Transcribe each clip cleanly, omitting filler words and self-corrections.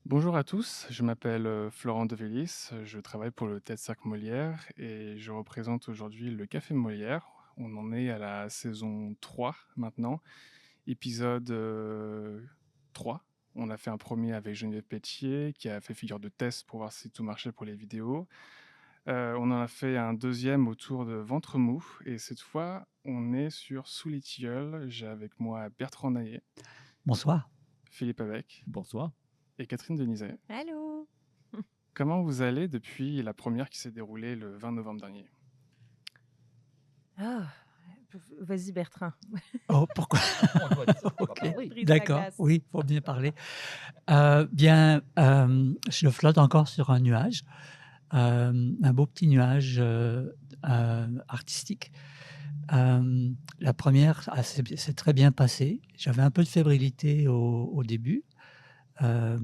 Bonjour à tous, je m'appelle Florent Devélis, je travaille pour le Théâtre Cirque Molière et je représente aujourd'hui le Café Molière. On en est à la saison 3 maintenant, épisode 3. On a fait un premier avec Geneviève Pétier qui a fait figure de test pour voir si tout marchait pour les vidéos. On en a fait un deuxième autour de Ventre mou et cette fois on est sur Sous les tilleuls. J'ai avec moi Bertrand Naillet, Bonsoir. Philippe Avec Bonsoir. et Catherine Denizet. Allô? Comment vous allez depuis la première qui s'est déroulée le 20 novembre dernier? Ah, vas-y Bertrand, Oh, pourquoi? On doit dire, on va Ok, parler. brise la d'accord. glace. Oui, faut bien parler. Je flotte encore sur un nuage, un beau petit nuage artistique. La première, c'est très bien passé. J'avais un peu de fébrilité au début, euh,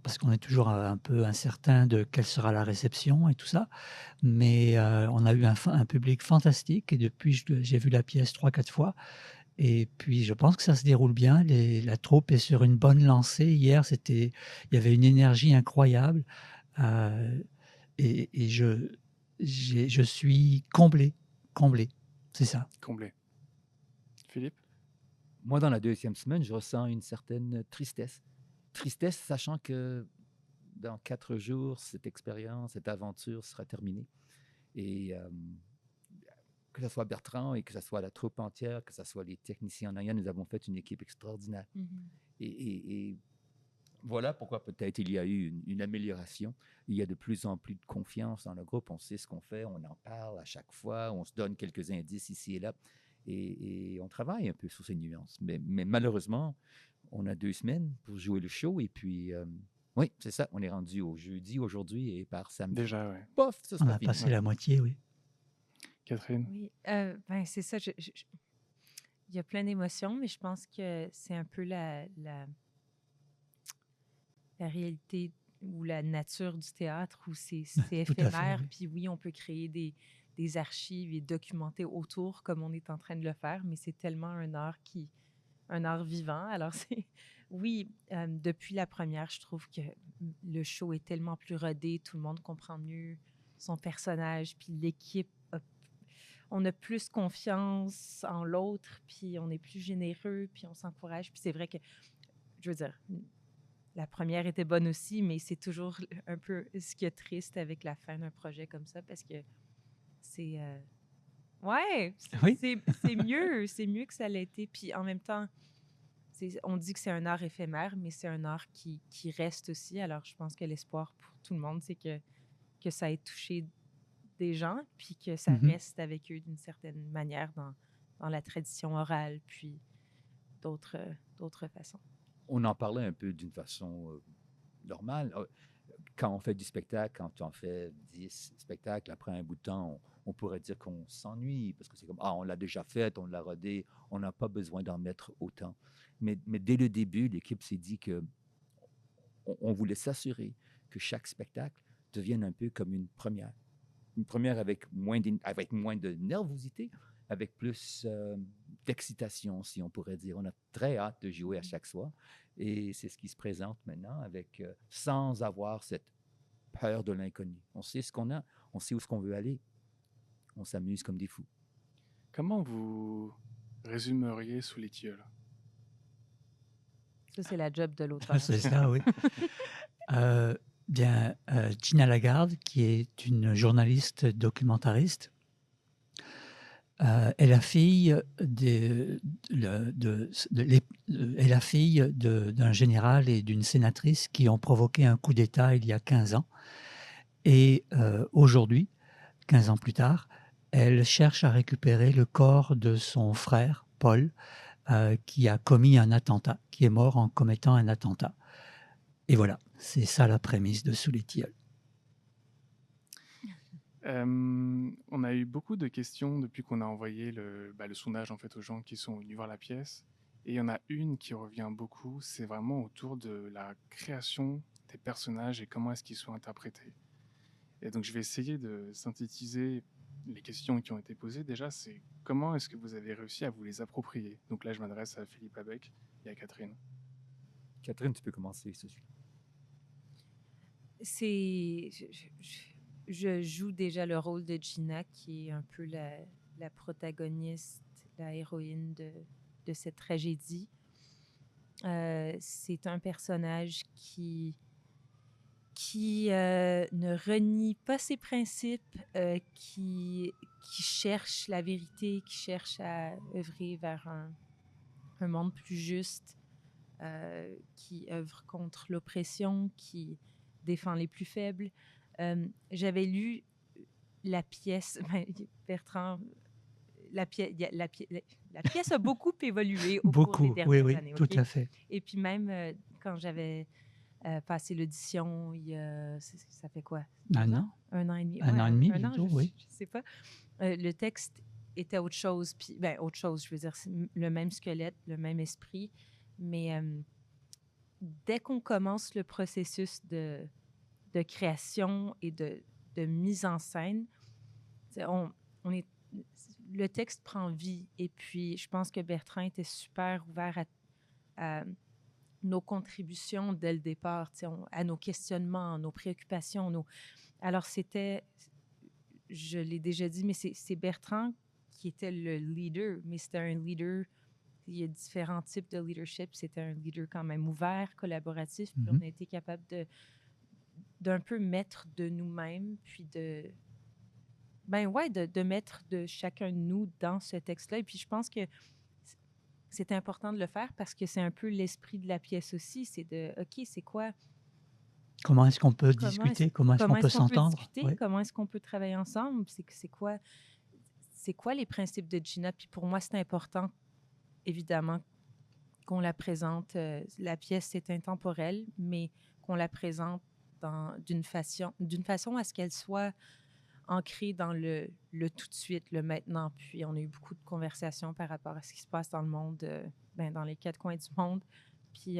parce qu'on est toujours un peu incertain de quelle sera la réception et tout ça. Mais on a eu un public fantastique et depuis, j'ai vu la pièce 3-4 fois. Et puis, je pense que ça se déroule bien. La troupe est sur une bonne lancée. Hier, il y avait une énergie incroyable. euh, et je suis comblé, comblé. C'est ça. Comblé. Philippe? Moi, dans la deuxième semaine, je ressens une certaine tristesse. Tristesse, sachant que dans 4 jours, cette expérience, cette aventure sera terminée. Et que ce soit Bertrand et que ce soit la troupe entière, que ce soit les techniciens en arrière, nous avons fait une équipe extraordinaire. Et voilà pourquoi peut-être il y a eu une amélioration. Il y a de plus en plus de confiance dans le groupe. On sait ce qu'on fait, on en parle à chaque fois, on se donne quelques indices ici et là. Et on travaille un peu sur ces nuances. Mais malheureusement, on a 2 semaines pour jouer le show. Et puis, oui, c'est ça. On est rendu au jeudi aujourd'hui et par samedi, Déjà, ouais. pof, ce On sera a fini. passé Ouais. la moitié, oui. Catherine? Oui, ben c'est ça. Il y a plein d'émotions, mais je pense que c'est un peu la réalité ou la nature du théâtre où c'est Tout à fait, éphémère. oui. Puis oui, on peut créer des archives et documenter autour comme on est en train de le faire, mais c'est tellement un art vivant. Alors oui, depuis la première, je trouve que le show est tellement plus rodé, tout le monde comprend mieux son personnage, puis l'équipe, on a plus confiance en l'autre, puis on est plus généreux, puis on s'encourage. Puis c'est vrai que, je veux dire, la première était bonne aussi, mais c'est toujours un peu ce qui est triste avec la fin d'un projet comme ça, parce que c'est... ouais, Oui, c'est mieux que ça l'a été. Puis en même temps, on dit que c'est un art éphémère, mais c'est un art qui reste aussi. Alors, je pense que l'espoir pour tout le monde, c'est que ça ait touché des gens, puis que ça mhm. reste avec eux d'une certaine manière dans la tradition orale, puis d'autres façons. On en parlait un peu d'une façon normale. Quand on fait du spectacle, quand on fait 10 spectacles, après un bout de temps, on pourrait dire qu'on s'ennuie parce que c'est comme, ah, on l'a déjà fait, on l'a rodé, on n'a pas besoin d'en mettre autant. Mais dès le début, l'équipe s'est dit que on voulait s'assurer que chaque spectacle devienne un peu comme une première. Une première avec moins de nervosité, avec plus d'excitation, si on pourrait dire. On a très hâte de jouer à chaque soir. Et c'est ce qui se présente maintenant, avec sans avoir cette peur de l'inconnu. On sait ce qu'on a, on sait où ce qu'on veut aller. On s'amuse comme des fous. Comment vous résumeriez Sous les tilleuls? Ça, c'est la job de l'auteur. C'est ça, oui. Euh, Gina Lagarde, qui est une journaliste documentariste, est la fille est la fille d'un général et d'une sénatrice qui ont provoqué un coup d'État il y a 15 ans. Et aujourd'hui, 15 ans plus tard, elle cherche à récupérer le corps de son frère, Paul, qui a commis un attentat, qui est mort en commettant un attentat. Et voilà, c'est ça la prémisse de Sous les tilleuls. On a eu beaucoup de questions depuis qu'on a envoyé le sondage en fait, aux gens qui sont venus voir la pièce. Et il y en a une qui revient beaucoup, c'est vraiment autour de la création des personnages et comment est-ce qu'ils sont interprétés. Et donc je vais essayer de synthétiser les questions qui ont été posées. Déjà, c'est comment est-ce que vous avez réussi à vous les approprier? Donc là, je m'adresse à Philippe Abec et à Catherine. Catherine, tu peux commencer ce sujet. C'est, je joue déjà le rôle de Gina, qui est un peu la protagoniste, la héroïne de cette tragédie. C'est un personnage qui ne renie pas ses principes, qui cherche la vérité, qui cherche à œuvrer vers un monde plus juste, qui œuvre contre l'oppression, qui défend les plus faibles. J'avais lu la pièce, Bertrand, la pièce a beaucoup évolué au cours des Beaucoup, oui, dernières oui, années, tout OK? à fait. Et puis même quand j'avais passé l'audition, ça fait quoi? 2 Un ans? an? 1 an et demi? Un Ouais, an et demi, un an, bientôt, oui. je sais pas. Le texte était autre chose, puis autre chose, je veux dire, c'est le même squelette, le même esprit, mais dès qu'on commence le processus de création et de mise en scène, tu sais, on est, le texte prend vie. Et puis, je pense que Bertrand était super ouvert à nos contributions dès le départ, tu sais, à nos questionnements, nos préoccupations. Alors, je l'ai déjà dit, mais c'est Bertrand qui était le leader, mais c'était un leader. Il y a différents types de leadership. C'était un leader quand même ouvert, collaboratif, puis on a été capable d'un peu mettre de nous-mêmes, puis de mettre de chacun de nous dans ce texte-là. Et puis je pense que c'est important de le faire parce que c'est un peu l'esprit de la pièce aussi. C'est OK, c'est quoi? Comment est-ce qu'on peut Comment discuter? Comment est-ce qu'on peut s'entendre? discuter? Oui. Comment est-ce qu'on peut travailler ensemble? C'est quoi les principes de Gina? Puis pour moi, c'est important, évidemment, qu'on la présente. La pièce est intemporelle, mais qu'on la présente d'une façon à ce qu'elle soit ancrée dans le tout de suite, le maintenant. Puis on a eu beaucoup de conversations par rapport à ce qui se passe dans le monde, dans les 4 coins du monde. Puis,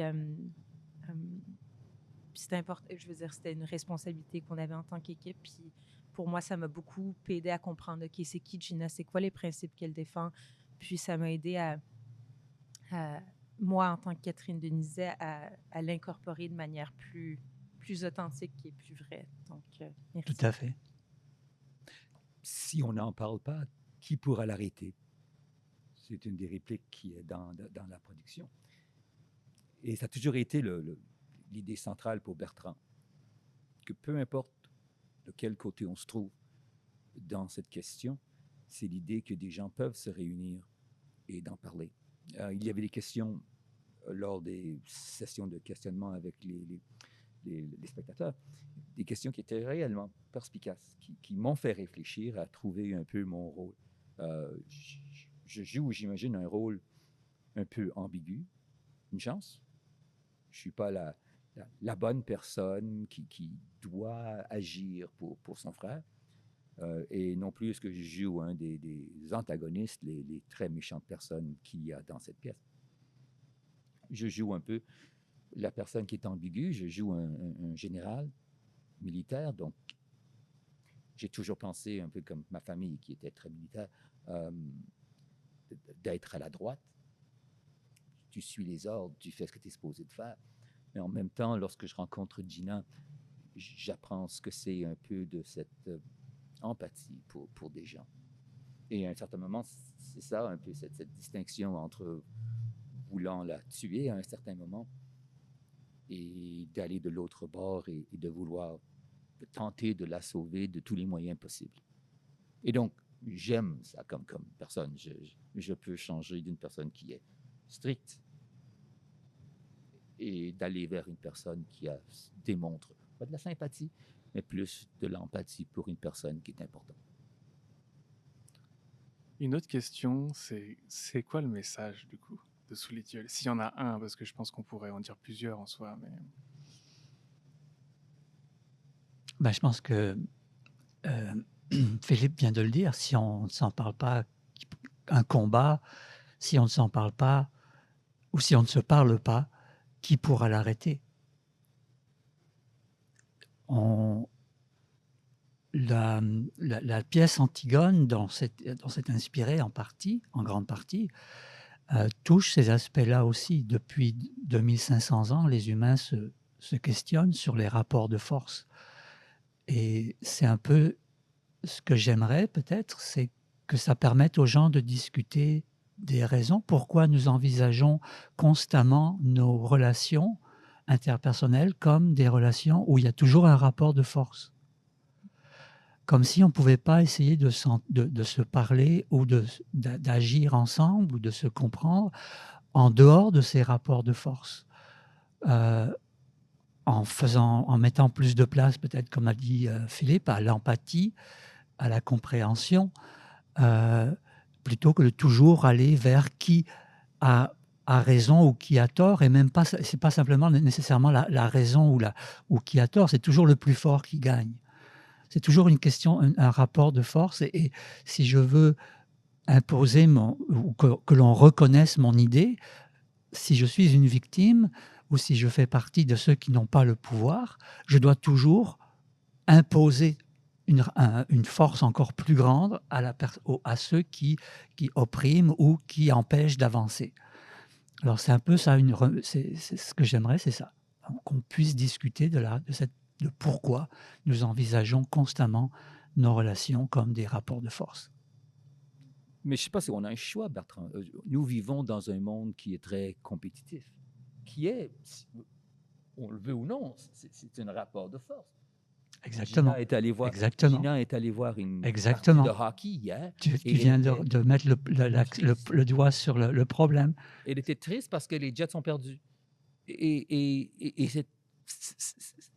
puis c'était important, je veux dire, c'était une responsabilité qu'on avait en tant qu'équipe. Puis pour moi, ça m'a beaucoup aidé à comprendre, OK, c'est qui Gina, c'est quoi les principes qu'elle défend. Puis ça m'a aidé moi, en tant que Catherine Denizet, à l'incorporer de manière plus authentique et plus vraie. Donc, merci. Tout à fait. Si on n'en parle pas, qui pourra l'arrêter? C'est une des répliques qui est dans la production. Et ça a toujours été l'idée centrale pour Bertrand, que peu importe de quel côté on se trouve dans cette question, c'est l'idée que des gens peuvent se réunir et d'en parler. Il y avait des questions lors des sessions de questionnement avec les spectateurs, des questions qui étaient réellement perspicaces, qui m'ont fait réfléchir à trouver un peu mon rôle. Je joue, j'imagine, un rôle un peu ambigu, une chance. Je ne suis pas la bonne personne qui doit agir pour son frère. Et non plus est-ce que je joue un des antagonistes, les très méchantes personnes qu'il y a dans cette pièce. Je joue un peu la personne qui est ambiguë, je joue un général militaire, donc j'ai toujours pensé, un peu comme ma famille qui était très militaire, d'être à la droite. Tu suis les ordres, tu fais ce que tu es supposé de faire. Mais en même temps, lorsque je rencontre Gina, j'apprends ce que c'est un peu de cette empathie pour des gens. Et à un certain moment, c'est ça un peu cette distinction entre voulant la tuer à un certain moment et d'aller de l'autre bord et de vouloir tenter de la sauver de tous les moyens possibles. Et donc, j'aime ça comme personne. Je peux changer d'une personne qui est stricte et d'aller vers une personne qui démontre pas de la sympathie, mais plus de l'empathie pour une personne qui est importante. Une autre question, c'est quoi le message, du coup, de Sous les tilleuls? S'il y en a un, parce que je pense qu'on pourrait en dire plusieurs en soi, mais... Je pense que Philippe vient de le dire, si on ne s'en parle pas, un combat, si on ne s'en parle pas, ou si on ne se parle pas, qui pourra l'arrêter? La pièce Antigone, dont c'est inspiré en grande partie, touche ces aspects-là aussi. Depuis 2500 ans, les humains se questionnent sur les rapports de force Et c'est un peu ce que j'aimerais peut-être, c'est que ça permette aux gens de discuter des raisons pourquoi nous envisageons constamment nos relations interpersonnelles comme des relations où il y a toujours un rapport de force. Comme si on ne pouvait pas essayer de se parler ou d'agir ensemble ou de se comprendre en dehors de ces rapports de force. En mettant plus de place, peut-être comme a dit Philippe, à l'empathie, à la compréhension, plutôt que de toujours aller vers qui a raison ou qui a tort, et même pas, c'est pas simplement nécessairement la raison ou qui a tort, c'est toujours le plus fort qui gagne. C'est toujours une question, un rapport de force, et si je veux imposer ou que l'on reconnaisse mon idée, si je suis une victime ou si je fais partie de ceux qui n'ont pas le pouvoir, je dois toujours imposer une force encore plus grande à ceux qui oppriment ou qui empêchent d'avancer. Alors c'est un peu ça, c'est ce que j'aimerais, c'est ça, qu'on puisse discuter de pourquoi nous envisageons constamment nos relations comme des rapports de force. Mais je ne sais pas si on a un choix, Bertrand. Nous vivons dans un monde qui est très compétitif, qui est, on le veut ou non, c'est un rapport de force. Exactement. Gina est allée voir, Exactement. Gina est allée voir une Exactement. partie de hockey hier. Tu viens de mettre le doigt sur le problème. Elle était triste parce que les Jets ont perdu. Et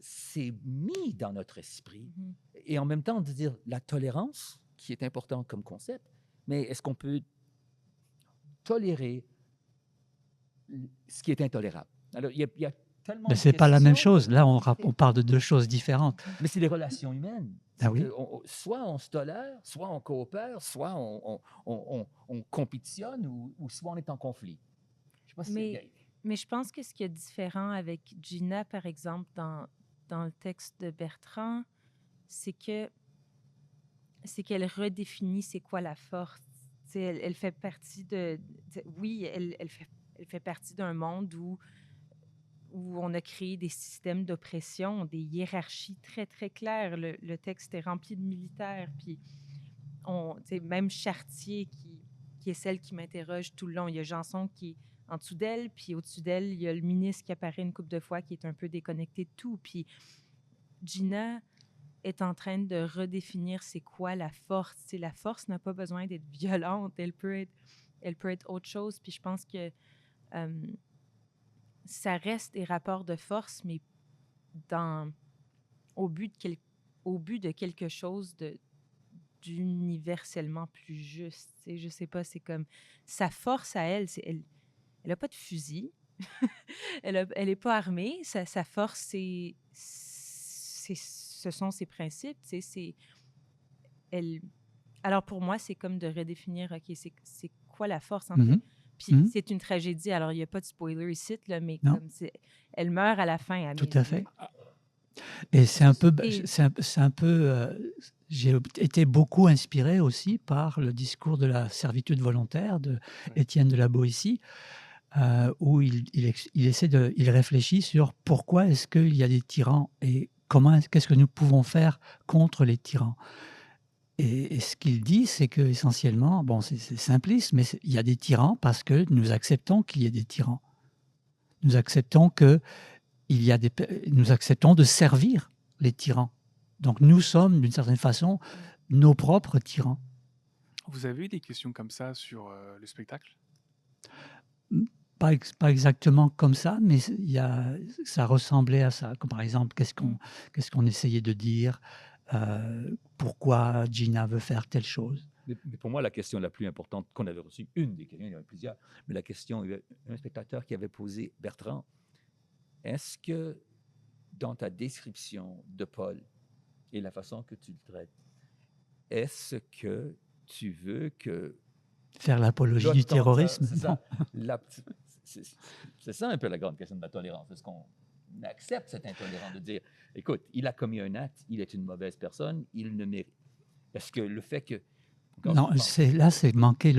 c'est mis dans notre esprit. Et en même temps, de dire la tolérance, qui est important comme concept, mais est-ce qu'on peut tolérer ce qui est intolérable? Alors, il y a tellement Mais de ce n'est pas la même questions. chose. Là, on parle de deux choses différentes. Mais c'est les relations humaines. Ah oui. Soit on se tolère, soit on coopère, soit on compétitionne, ou soit on est en conflit. Je sais pas si mais je pense que ce qui est différent avec Gina, par exemple, dans le texte de Bertrand, c'est qu'elle redéfinit c'est quoi la force. Elle fait partie oui, elle fait partie d'un monde où on a créé des systèmes d'oppression, des hiérarchies très, très claires. Le texte est rempli de militaires, puis même Chartier, qui est celle qui m'interroge tout le long. Il y a Janson qui est en dessous d'elle, puis au-dessus d'elle, il y a le ministre qui apparaît une couple de fois, qui est un peu déconnecté de tout. Puis Gina est en train de redéfinir c'est quoi la force. La force n'a pas besoin d'être violente, elle peut être autre chose. Puis je pense que ça reste des rapports de force, mais au but de quelque chose d'universellement plus juste. Je sais pas, c'est comme sa force à elle, elle a pas de fusil, elle est pas armée. Sa force, ce sont ses principes. Alors pour moi, c'est comme de redéfinir, OK, c'est quoi la force en fait? Puis c'est une tragédie. Alors, il n'y a pas de spoiler ici, là, mais comme elle meurt à la fin. Tout à fait. Et c'est un peu, j'ai été beaucoup inspiré aussi par le discours de la servitude volontaire de Étienne de la Boétie, où il réfléchit sur pourquoi est-ce qu'il y a des tyrans et qu'est-ce que nous pouvons faire contre les tyrans. Et ce qu'il dit, c'est que essentiellement, bon, c'est simpliste, mais il y a des tyrans parce que nous acceptons qu'il y ait des tyrans. Nous acceptons nous acceptons de servir les tyrans. Donc nous sommes, d'une certaine façon, nos propres tyrans. Vous avez eu des questions comme ça sur le spectacle? Pas exactement comme ça, mais ça ressemblait à ça. Comme par exemple, qu'est-ce qu'on essayait de dire, pourquoi Gina veut faire telle chose. Mais pour moi, la question la plus importante qu'on avait reçue, une des questions, il y en avait plusieurs, mais la question, il y avait un spectateur qui avait posé, Bertrand, est-ce que dans ta description de Paul et la façon que tu le traites, est-ce que tu veux que... Faire l'apologie du terrorisme? C'est ça. C'est ça un peu la grande question de la tolérance. Est-ce qu'on accepte cette intolérance de dire, écoute, il a commis un acte, il est une mauvaise personne, il ne mérite... Est-ce que le fait que... Non, c'est manquer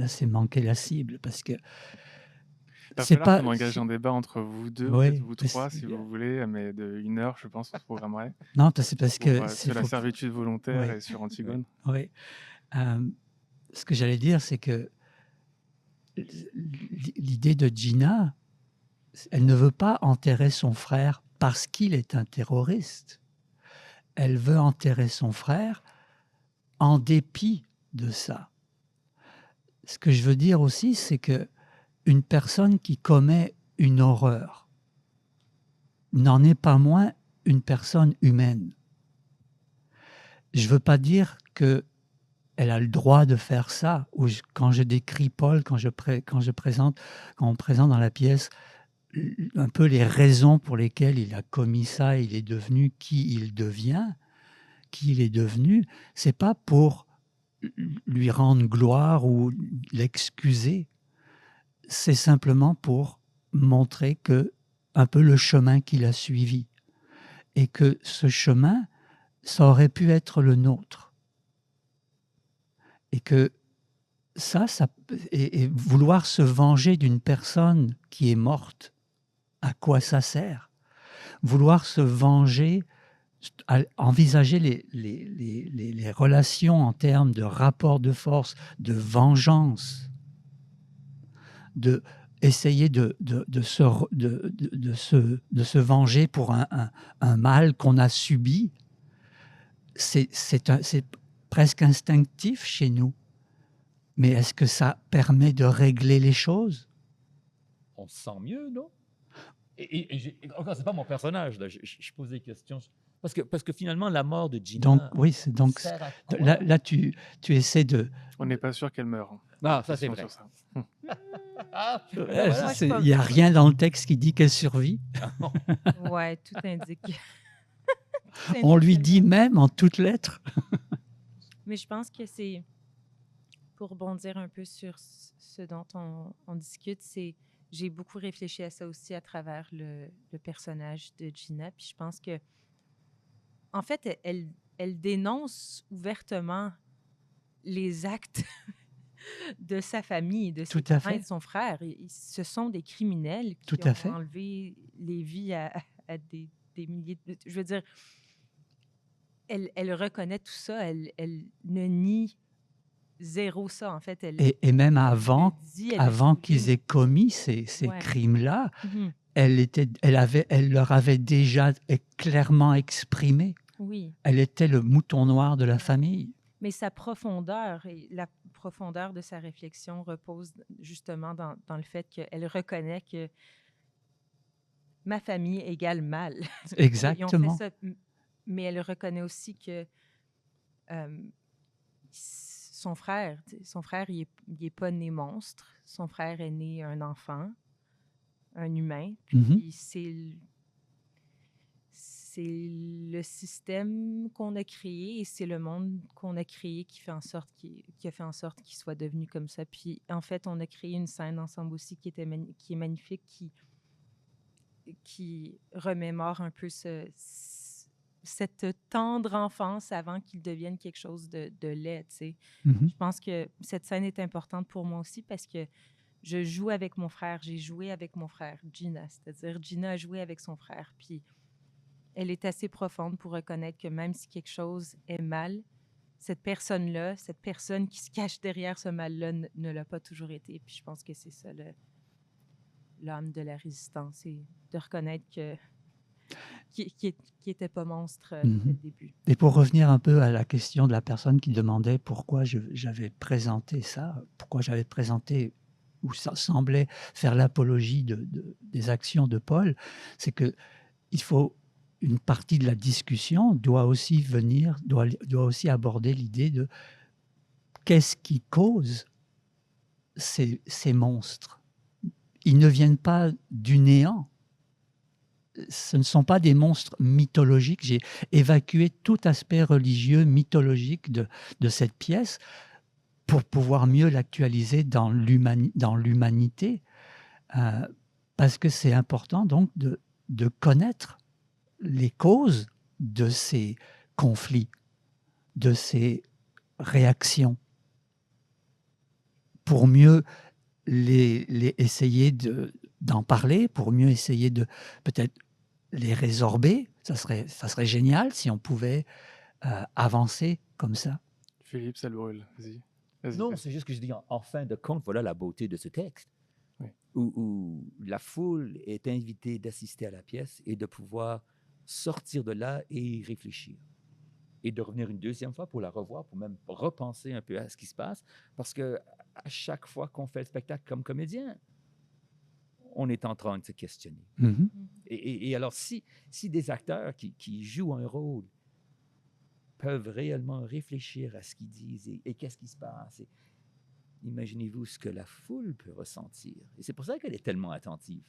c'est manquer la cible, parce que va c'est falloir pas, qu'on engage un débat entre vous deux, peut-être oui, vous mais trois, si vous voulez, mais de 1 heure, je pense, on se programmerait non, c'est parce pour, que c'est sur la faut, servitude volontaire oui, et sur Oui. Antigone. oui. Ce que j'allais dire, c'est que l'idée de Gina, elle ne veut pas enterrer son frère parce qu'il est un terroriste. Elle veut enterrer son frère en dépit de ça. Ce que je veux dire aussi, c'est que une personne qui commet une horreur n'en est pas moins une personne humaine. Je ne veux pas dire qu'elle a le droit de faire ça. Ou quand je décris Paul, quand on présente dans la pièce un peu les raisons pour lesquelles il a commis ça, il est devenu qui il devient, qui il est devenu, c'est pas pour lui rendre gloire ou l'excuser, c'est simplement pour montrer que un peu le chemin qu'il a suivi et que ce chemin, ça aurait pu être le nôtre et que ça et vouloir se venger d'une personne qui est morte, à quoi ça sert? Vouloir se venger, envisager les relations en termes de rapport de force, de vengeance, de essayer de se venger pour un mal qu'on a subi, c'est presque instinctif chez nous. Mais est-ce que ça permet de régler les choses? On se sent mieux, non? Encore, c'est pas mon personnage, là. Je pose des questions. Parce que finalement, la mort de Donc, Gina oui, c'est donc sert à quoi? là tu essaies de. On n'est pas sûr qu'elle meure. Hein. Ah, ça c'est Attention vrai. sur ça. Ah, ben Moi, voilà. je Il n'y a rien dans le texte qui dit qu'elle survit. Ouais, tout indique. On lui dit même en toutes lettres. Mais je pense que c'est, pour rebondir un peu sur ce dont on discute, c'est, j'ai beaucoup réfléchi à ça aussi à travers le personnage de Gina. Puis je pense que, en fait, elle dénonce ouvertement les actes de sa famille, de ses Tout à parents et fait. de son frère. Ce sont des criminels qui Tout à ont fait. enlevé les vies à des milliers de... Je veux dire, elle reconnaît tout ça, elle ne nie zéro ça, en fait. Et même elle avant, le dit, elle le avant qu'ils souligne. aient commis ces Ouais. crimes-là, Mhm. elle leur avait déjà clairement exprimé. Oui, Elle était le mouton noir de la famille. mais sa profondeur et la profondeur de sa réflexion repose justement dans le fait qu'elle reconnaît que ma famille égale mal. Ils ont fait Exactement. ça, mais elle reconnaît aussi que son frère, il est pas né monstre. Son frère est né un enfant, un humain. Mhm. Puis c'est le système qu'on a créé et c'est le monde qu'on a créé qui a fait en sorte qu'il soit devenu comme ça. Puis en fait, on a créé une scène ensemble aussi qui est magnifique, qui remémore un peu cette tendre enfance avant qu'il devienne quelque chose de laid, tu sais. Mhm. Je pense que cette scène est importante pour moi aussi parce que je joue avec mon frère. J'ai joué avec mon frère, Gina. C'est-à-dire, Gina a joué avec son frère. Puis, elle est assez profonde pour reconnaître que même si quelque chose est mal, cette personne-là, cette personne qui se cache derrière ce mal-là ne l'a pas toujours été. Puis, je pense que c'est ça l'âme de la résistance, c'est de reconnaître qu'il n'était pas monstre dès le début. Et pour revenir un peu à la question de la personne qui demandait pourquoi j'avais présenté ça, pourquoi j'avais présenté où ça semblait faire l'apologie des actions de Paul, c'est que il faut une partie de la discussion doit aussi aborder l'idée de qu'est-ce qui cause ces monstres. Ils ne viennent pas du néant. Ce ne sont pas des monstres mythologiques. J'ai évacué tout aspect religieux, mythologique de cette pièce pour pouvoir mieux l'actualiser dans l'humanité, parce que c'est important donc de connaître les causes de ces conflits, de ces réactions, pour mieux essayer d'en parler, pour mieux essayer de peut-être les résorber. Ça serait génial si on pouvait avancer comme ça. Philippe, ça le brûle. Vas-y. Vas-y, Non, vas-y. c'est juste que je dis, en fin de compte, voilà la beauté de ce texte, Oui. où la foule est invitée d'assister à la pièce et de pouvoir sortir de là et y réfléchir. Et de revenir une deuxième fois pour la revoir, pour même repenser un peu à ce qui se passe. Parce que à chaque fois qu'on fait le spectacle comme comédien, on est en train de se questionner. Mhm. Et alors, si des acteurs qui jouent un rôle peuvent réellement réfléchir à ce qu'ils disent et qu'est-ce qui se passe, imaginez-vous ce que la foule peut ressentir. Et c'est pour ça qu'elle est tellement attentive.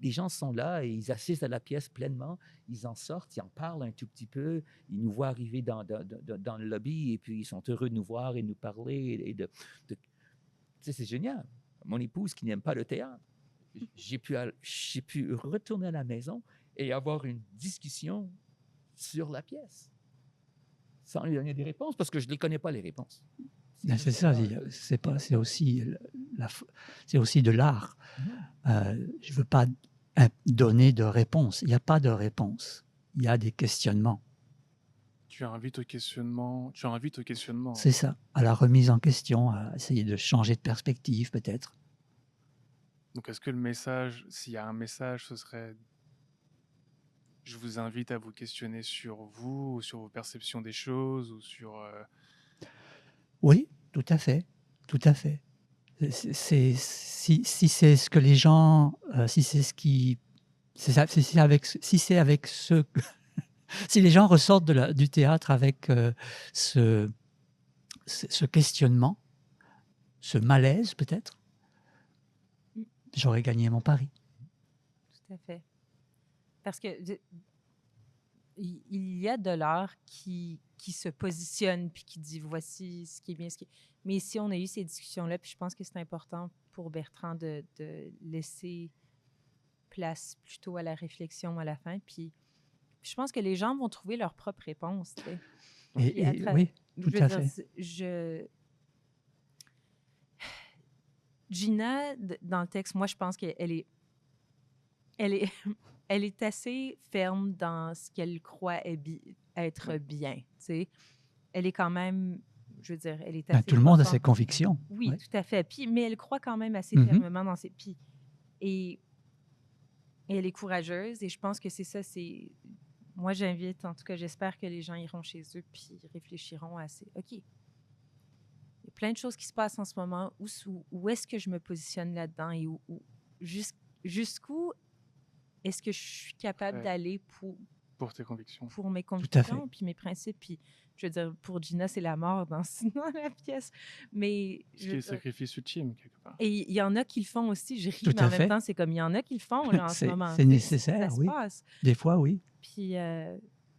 Les gens sont là et ils assistent à la pièce pleinement, ils en sortent, ils en parlent un tout petit peu, ils nous voient arriver dans le lobby et puis ils sont heureux de nous voir et de nous parler. Tu sais, c'est génial. Mon épouse qui n'aime pas le théâtre, j'ai pu retourner à la maison et avoir une discussion sur la pièce sans lui donner des réponses parce que je ne les connais pas, les réponses. Ben, c'est ça, c'est aussi, c'est aussi de l'art. Je ne veux pas donner de réponse. Il n'y a pas de réponse. Il y a des questionnements. Tu invites au questionnement. Tu invites au questionnement. C'est ça, à la remise en question, à essayer de changer de perspective peut-être. Donc, est-ce que le message, s'il y a un message, ce serait je vous invite à vous questionner sur vous, ou sur vos perceptions des choses, ou sur. Oui, tout à fait, tout à fait. Si c'est ce que les gens, si c'est ce qui, c'est ça, si c'est avec ce, si les gens ressortent du théâtre avec ce questionnement, ce malaise peut-être, j'aurais gagné mon pari. Tout à fait. Parce que il y a de l'art qui se positionne puis qui dit voici ce qui est bien, ce qui est... Mais ici, on a eu ces discussions-là, puis je pense que c'est important pour Bertrand de laisser place plutôt à la réflexion à la fin. Puis je pense que les gens vont trouver leur propre réponse. Tu sais. Puis Oui, tout à fait. Gina, dans le texte, moi, je pense qu'elle est, elle est assez ferme dans ce qu'elle croit être bien. Tu sais. Elle est quand même, je veux dire, elle est assez Tout le monde a profonde. ses convictions. Oui, Ouais. tout à fait. Puis, mais elle croit quand même assez Mhm. fermement dans ses... Puis, et elle est courageuse et je pense que c'est ça, c'est... Moi, j'invite, en tout cas, j'espère que les gens iront chez eux puis réfléchiront à ces... OK, il y a plein de choses qui se passent en ce moment. Où est-ce que je me positionne là-dedans et jusqu'où est-ce que je suis capable Ouais. d'aller Pour tes convictions. pour mes Tout à convictions fait. puis mes principes. Puis, je veux dire, pour Gina, c'est la mort dans la pièce. Mais Ce qui est le sacrifice ultime, quelque part. et il y en a qui le font aussi. Je ris, Tout mais en à même fait. temps, c'est comme il y en a qui le font là, en ce moment. C'est nécessaire, Ça se oui. passe. Des fois, oui. Puis,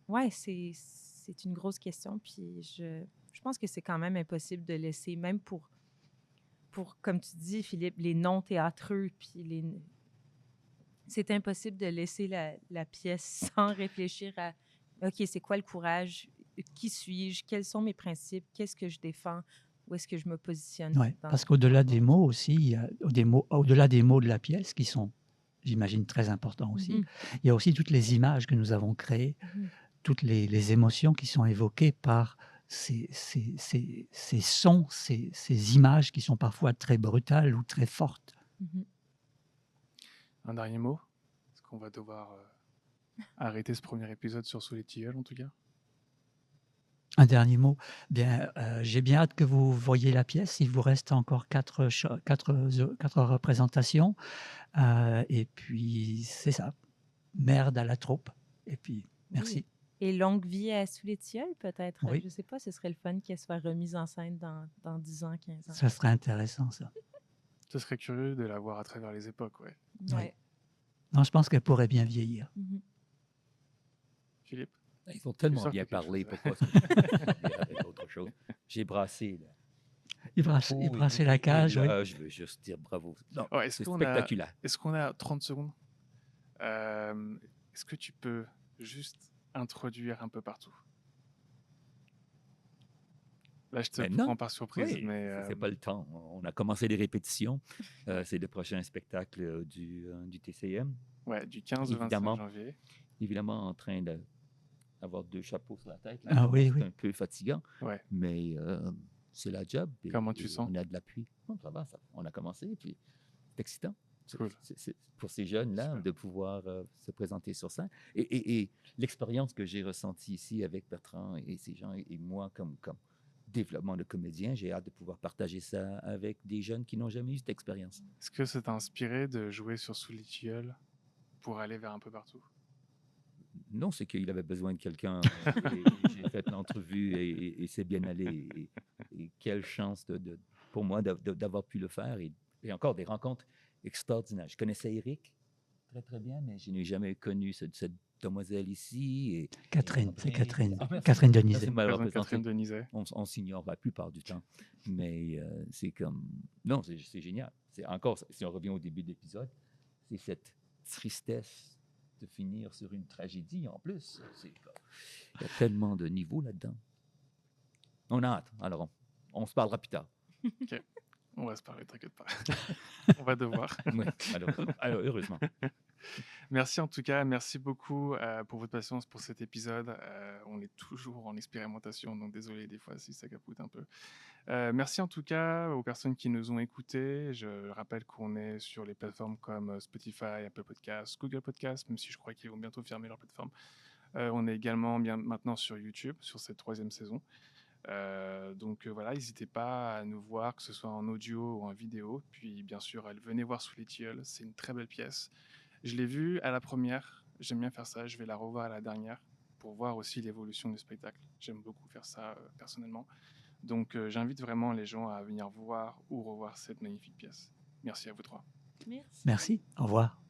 ouais, c'est une grosse question. Puis, je pense que c'est quand même impossible de laisser, même pour comme tu dis, Philippe, les non-théâtreux, puis c'est impossible de laisser la pièce sans réfléchir à, OK, c'est quoi le courage? Qui suis-je? Quels sont mes principes? Qu'est-ce que je défends? Où est-ce que je me positionne? Ouais, parce qu'au-delà des mots aussi, il y a au-delà des mots de la pièce qui sont, j'imagine, très importants aussi, Mhm. il y a aussi toutes les images que nous avons créées, toutes les émotions qui sont évoquées par ces sons, ces images qui sont parfois très brutales ou très fortes. Mhm. Un dernier mot? Est-ce qu'on va devoir arrêter ce premier épisode sur Sous les tilleuls, en tout cas? Un dernier mot. Bien, j'ai bien hâte que vous voyiez la pièce. Il vous reste encore 4 représentations. Et puis, c'est ça. Merde à la troupe. Et puis, merci. Oui. Et longue vie à Sous les tilleuls, peut-être. Oui. Je ne sais pas, ce serait le fun qu'elle soit remise en scène dans 10 ans, 15 ans. Ça serait intéressant, ça. Ce serait curieux de la voir à travers les époques, ouais. Ouais. Non, je pense qu'elle pourrait bien vieillir. Mhm. Philippe? Ils ont tellement sors bien quelque parlé. chose. Pourquoi est-ce que avec autre chose? J'ai brassé. Là. Il brassait la cage, et oui. là, je veux juste dire bravo. Non, Oh, est-ce c'est qu'on spectaculaire. Est-ce qu'on a 30 secondes? Est-ce que tu peux juste introduire un peu partout? Là, je te Maintenant, prends par surprise, oui, mais c'est pas le temps. On a commencé les répétitions. C'est le prochain spectacle du TCM. ouais, du 15 au 25 Évidemment, janvier. évidemment en train d'avoir deux chapeaux sur la tête. Là, Ah oui, c'est oui. un peu fatigant, Ouais. mais c'est la job Comment tu sens? on a de l'appui. Bon, ça va, on a commencé, puis c'est excitant. Cool. Pour ces jeunes-là, Super. de pouvoir se présenter sur scène. Et l'expérience que j'ai ressentie ici avec Bertrand et ces gens, et moi, comme développement de comédien, j'ai hâte de pouvoir partager ça avec des jeunes qui n'ont jamais eu cette expérience. Est-ce que ça t'a inspiré de jouer sur Sous les tilleuls pour aller vers un peu partout? Non, c'est qu'il avait besoin de quelqu'un. Et j'ai fait l'entrevue et c'est bien allé. Et quelle chance pour moi d'avoir pu le faire. Et encore des rencontres extraordinaires. Je connaissais Eric très, très bien, mais je n'ai jamais connu cette demoiselle ici. Catherine, c'est Catherine. Ah, merci. Catherine Merci Denizet. de m'avoir Présente présenté. Catherine Denizet. On s'ignore la plupart du temps. Mais c'est comme... Non, c'est génial. C'est encore, si on revient au début de l'épisode, c'est cette tristesse de finir sur une tragédie en plus. Il y a tellement de niveaux là-dedans. On a hâte. Alors, on se parlera plus tard. On va se parler, t'inquiète pas. On va devoir. Ouais, alors, heureusement. Merci en tout cas, merci beaucoup pour votre patience pour cet épisode. On est toujours en expérimentation, donc désolé des fois si ça capote un peu. Merci en tout cas aux personnes qui nous ont écoutés. Je rappelle qu'on est sur les plateformes comme Spotify, Apple Podcasts, Google Podcasts, même si je crois qu'ils vont bientôt fermer leur plateforme. On est également bien maintenant sur YouTube, sur cette 3e saison. Donc voilà, n'hésitez pas à nous voir, que ce soit en audio ou en vidéo. Puis bien sûr, venez voir Sous les tilleuls, c'est une très belle pièce. Je l'ai vue à la première, j'aime bien faire ça, je vais la revoir à la dernière pour voir aussi l'évolution du spectacle. J'aime beaucoup faire ça personnellement. Donc j'invite vraiment les gens à venir voir ou revoir cette magnifique pièce. Merci à vous trois. Merci. Merci. Au revoir.